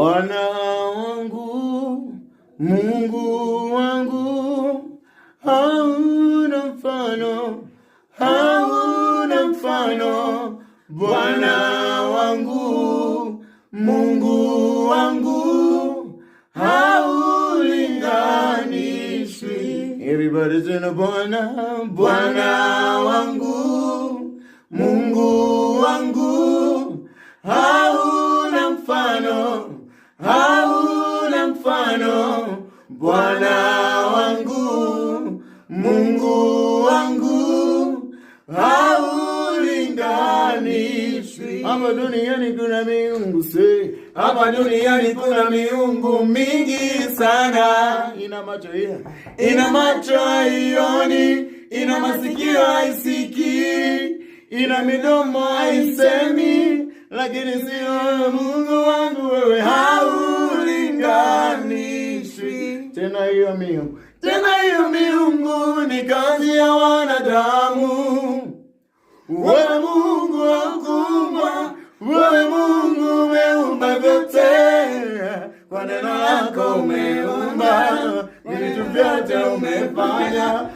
Bwana wangu, Mungu wangu, hauna mfano, hauna mfano. Bwana wangu, Mungu wangu, haulinganishwi. Everybody say Bwana, Bwana wangu, Mungu wangu, hauna mfano, hauna mfano. Bwana wangu, Mungu wangu, haulinganishwi. Hapa duniani kuna miungu se, hapa duniani kuna miungu mingi sana. Ina macho ina macho haioni, ina masikio haisikii, ina midomo haisemi, lakini sio Mungu wangu, wewe haulinganishwi. Tena hiyo miungu ni kazi ya wanadamu. Wewe Mungu wakuumba, wewe Mungu umeumba vyote, kwa neno lako umeumba, vitu vyote umefanya.